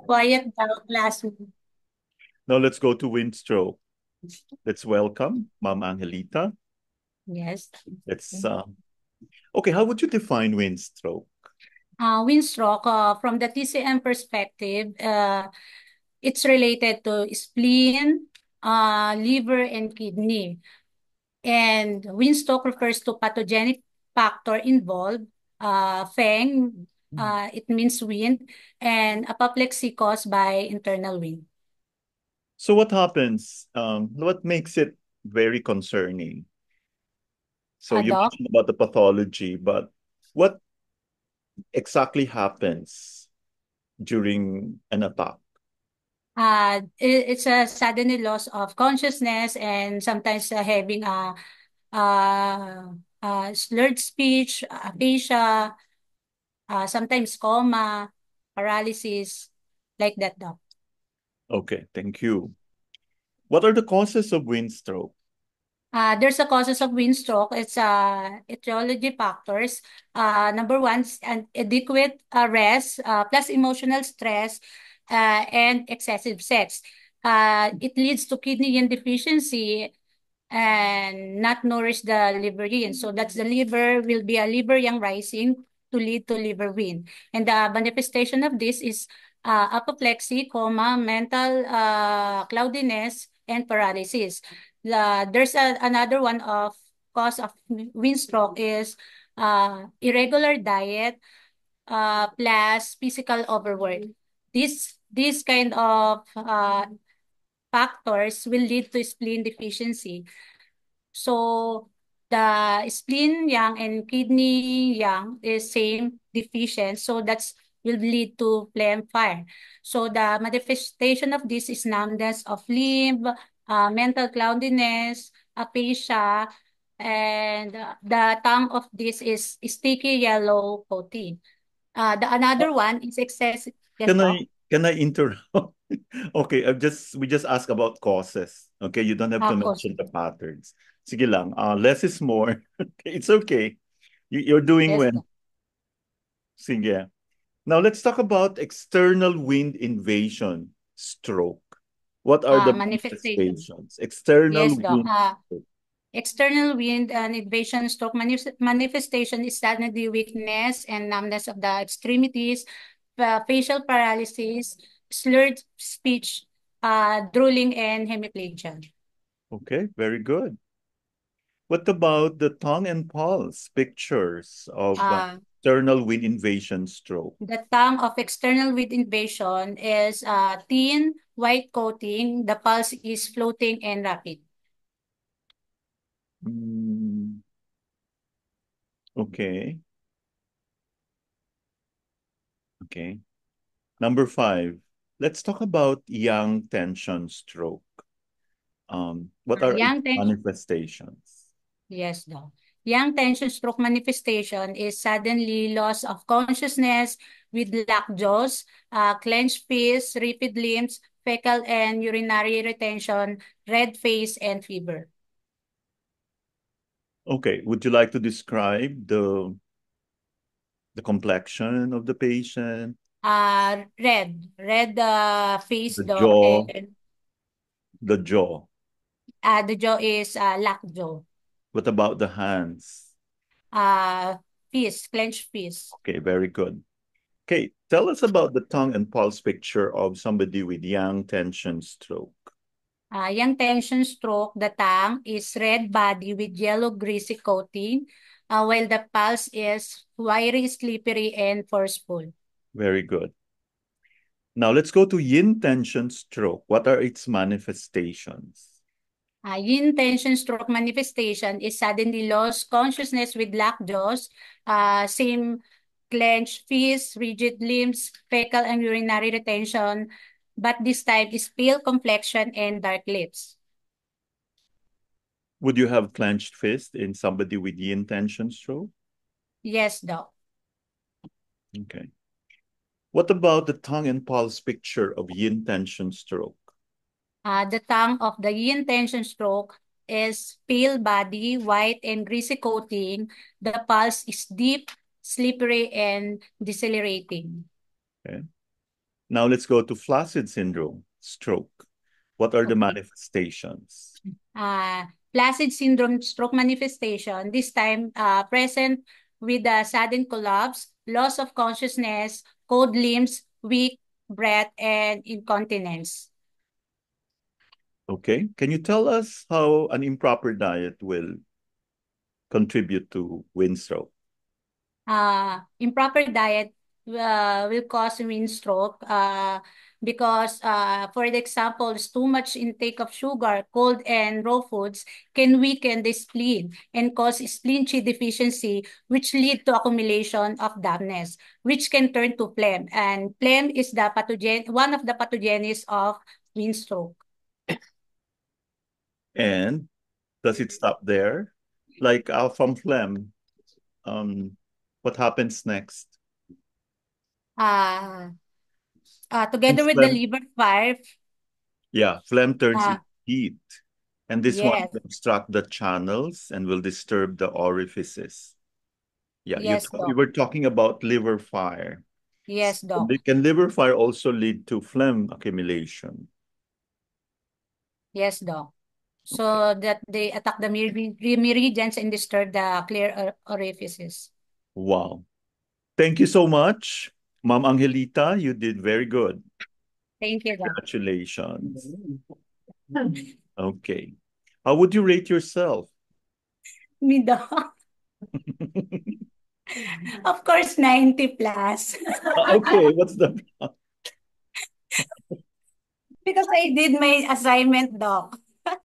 Quiet down classroom. Now let's go to windstroke. Let's welcome Ma'am Angelita. Yes. Let's okay, how would you define windstroke? Windstroke, from the TCM perspective, it's related to spleen, liver, and kidney. And windstroke refers to pathogenic factor involved, FENG, it means wind, and apoplexy caused by internal wind. So what happens? What makes it very concerning? So you Doc, mentioned about the pathology, but what exactly happens during an attack? it's a sudden loss of consciousness and sometimes having uh, slurred speech, aphasia, sometimes coma, paralysis, like that, Doc. Okay, thank you. What are the causes of windstroke? There's a causes of windstroke. It's etiology factors. Number one is an adequate rest plus emotional stress and excessive sex. It leads to kidney yin deficiency and not nourish the liver yin. So that's the liver will be a liver yang rising to lead to liver wind. And the manifestation of this is apoplexy, coma, mental cloudiness, and paralysis. There's another one of cause of windstroke is irregular diet plus physical overwork. This kind of factors will lead to spleen deficiency. So the spleen yang and kidney yang is same deficient. So that's will lead to phlegm fire. So the manifestation of this is numbness of limb, mental cloudiness, aphasia, and the tongue of this is sticky yellow coating. The Uh, another one is excessive. Yes, Can doc. I interrupt? Okay, we just ask about causes. Okay, you don't have to Cause. mention the patterns. Sige lang. Less is more. It's okay. You're doing Yes, well. doc. Sige. Now let's talk about external wind invasion stroke. What are the Manifestation. manifestations? External Yes, doc. wind stroke. External wind and invasion stroke manifestation is suddenly weakness and numbness of the extremities, facial paralysis, slurred speech, drooling, and hemiplegia. Okay, very good. What about the tongue and pulse pictures of Uh, external wind invasion stroke? the tongue of external wind invasion is thin, white coating. The pulse is floating and rapid. Mm, okay, okay. Number five, let's talk about young tension stroke. What are its Young tension. manifestations? Yes, daw. Young tension stroke manifestation is suddenly loss of consciousness with locked jaws, clenched fists, rigid limbs, fecal and urinary retention, red face, and fever. Okay, would you like to describe the complexion of the patient, Red face, the doc, jaw, and the jaw? the jaw is locked jaw. What about the hands? Uh, Fist, clenched fist. Okay, very good. Okay, tell us about the tongue and pulse picture of somebody with young tension stroke. Young tension stroke, the tongue is red body with yellow greasy coating, while the pulse is wiry, slippery, and forceful. Very good. Now let's go to yin tension stroke. What are its manifestations? Yin tension stroke manifestation is suddenly lost consciousness with locked jaws, same clenched fists, rigid limbs, fecal and urinary retention, but this time is pale complexion and dark lips. Would you have clenched fist in somebody with yin tension stroke? Yes, doc. Okay. What about the tongue and pulse picture of yin tension stroke? The tongue of the yin tension stroke is pale body, white and greasy coating. The pulse is deep, slippery, and decelerating. Okay. Now let's go to flaccid syndrome, stroke. What are the Okay. manifestations? Placid syndrome stroke manifestation, this time present with a sudden collapse, loss of consciousness, cold limbs, weak breath, and incontinence. Okay. Can you tell us how an improper diet will contribute to wind stroke? Improper diet will cause wind stroke because, for example, too much intake of sugar, cold, and raw foods can weaken the spleen and cause spleen chi deficiency, which lead to accumulation of dampness, which can turn to phlegm. And phlegm is the one of the pathogens of wind stroke. And does it stop there? Like from phlegm, what happens next? Uh, Together Since with the phlegm, liver fire, yeah, phlegm turns uh, into heat. And this one yes, will obstruct the channels and will disturb the orifices. Yeah, yes, you doc. were talking about liver fire. Yes, doc. Can liver fire also lead to phlegm accumulation? Yes, doc. Okay. So that they attack the meridians and disturb the clear orifices. Wow. Thank you so much, Ma'am Angelita. You did very good. Thank you, doc. Congratulations. Okay. How would you rate yourself? Me, doc. Of course, 90 plus. Okay, what's the Because I did my assignment, doc.